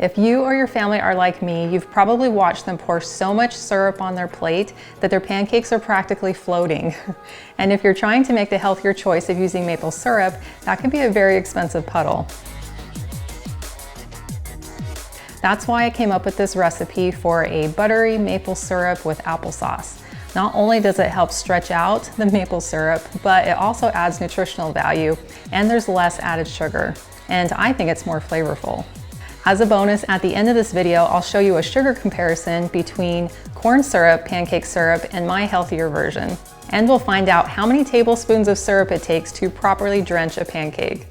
If you or your family are like me, you've probably watched them pour so much syrup on their plate that their pancakes are practically floating. And if you're trying to make the healthier choice of using maple syrup, that can be a very expensive puddle. That's why I came up with this recipe for a buttery maple syrup with applesauce. Not only does it help stretch out the maple syrup, but it also adds nutritional value and there's less added sugar. And I think it's more flavorful. As a bonus, at the end of this video, I'll show you a sugar comparison between corn syrup, pancake syrup, and my healthier version. And we'll find out how many tablespoons of syrup it takes to properly drench a pancake.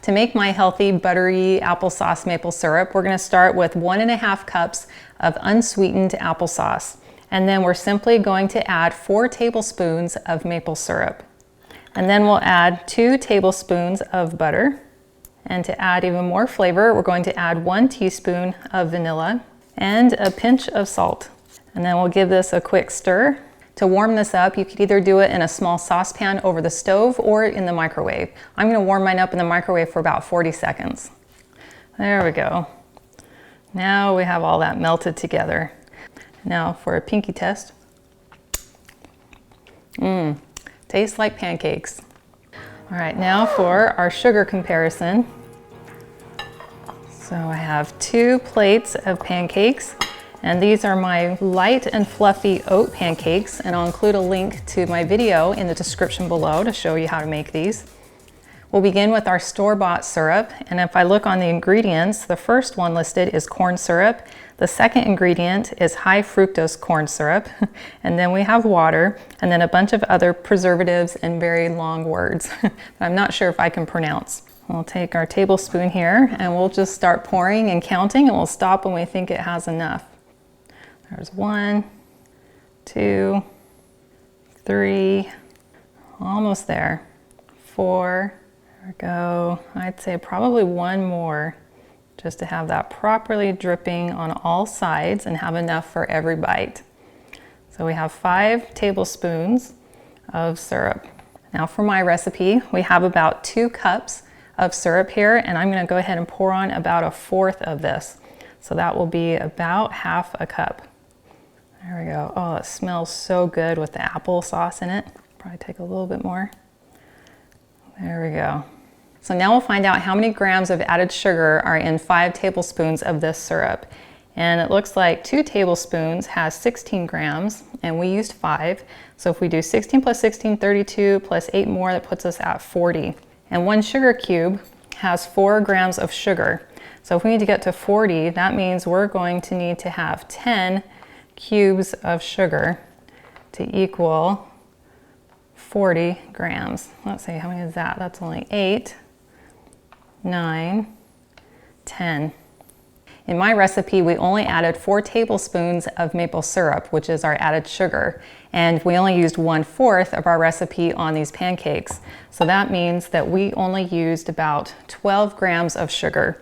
To make my healthy, buttery applesauce maple syrup, we're gonna start with 1.5 cups of unsweetened applesauce. And then we're simply going to add 4 tablespoons of maple syrup. And then we'll add 2 tablespoons of butter. And to add even more flavor, we're going to add 1 teaspoon of vanilla and a pinch of salt. And then we'll give this a quick stir. To warm this up, you could either do it in a small saucepan over the stove or in the microwave. I'm gonna warm mine up in the microwave for about 40 seconds. There we go. Now we have all that melted together. Now for a pinky test. Tastes like pancakes. All right, now for our sugar comparison. So I have 2 plates of pancakes, and these are my light and fluffy oat pancakes, and I'll include a link to my video in the description below to show you how to make these. We'll begin with our store-bought syrup, and if I look on the ingredients, the first one listed is corn syrup. The second ingredient is high fructose corn syrup, and then we have water, and then a bunch of other preservatives and very long words that I'm not sure if I can pronounce. We'll take our tablespoon here, and we'll just start pouring and counting, and we'll stop when we think it has enough. There's 1, 2, 3, almost there, 4, there we go. I'd say probably 1 more, just to have that properly dripping on all sides and have enough for every bite. So we have 5 tablespoons of syrup. Now for my recipe, we have about 2 cups of syrup here, and I'm gonna go ahead and pour on about 1/4 of this. So that will be about 1/2 cup. There we go. Oh, it smells so good with the applesauce in it. Probably take a little bit more. There we go. So now we'll find out how many grams of added sugar are in 5 tablespoons of this syrup. And it looks like 2 tablespoons has 16 grams, and we used 5. So if we do 16 plus 16, 32, plus 8 more, that puts us at 40. And 1 sugar cube has 4 grams of sugar. So if we need to get to 40, that means we're going to need to have 10 cubes of sugar to equal 40 grams. Let's see, how many is that? That's only 8, 9, 10. In my recipe, we only added 4 tablespoons of maple syrup, which is our added sugar. And we only used 1/4 of our recipe on these pancakes. So that means that we only used about 12 grams of sugar,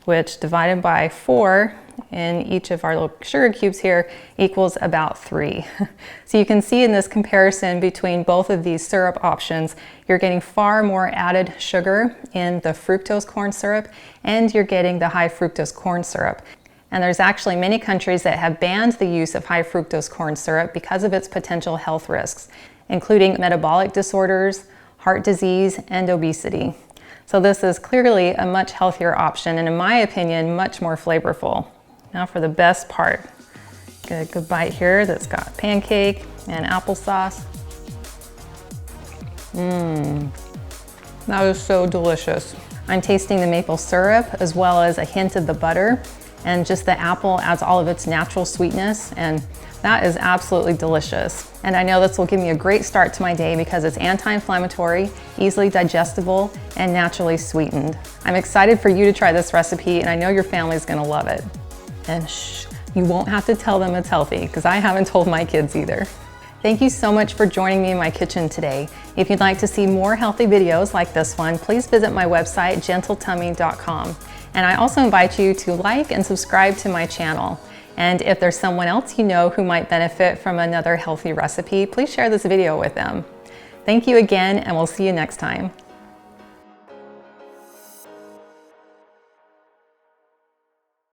which divided by 4 in each of our little sugar cubes here equals about 3. So you can see in this comparison between both of these syrup options, you're getting far more added sugar in the fructose corn syrup, and you're getting the high fructose corn syrup. And there's actually many countries that have banned the use of high fructose corn syrup because of its potential health risks, including metabolic disorders, heart disease, and obesity. So this is clearly a much healthier option, and in my opinion, much more flavorful. Now for the best part. Get a good bite here that's got pancake and applesauce. That is so delicious. I'm tasting the maple syrup as well as a hint of the butter, and just the apple adds all of its natural sweetness, and that is absolutely delicious. And I know this will give me a great start to my day because it's anti-inflammatory, easily digestible, and naturally sweetened. I'm excited for you to try this recipe, and I know your family's gonna love it. And shh, you won't have to tell them it's healthy, because I haven't told my kids either. Thank you so much for joining me in my kitchen today. If you'd like to see more healthy videos like this one, please visit my website, gentletummy.com. And I also invite you to like and subscribe to my channel. And if there's someone else you know who might benefit from another healthy recipe, please share this video with them. Thank you again, and we'll see you next time.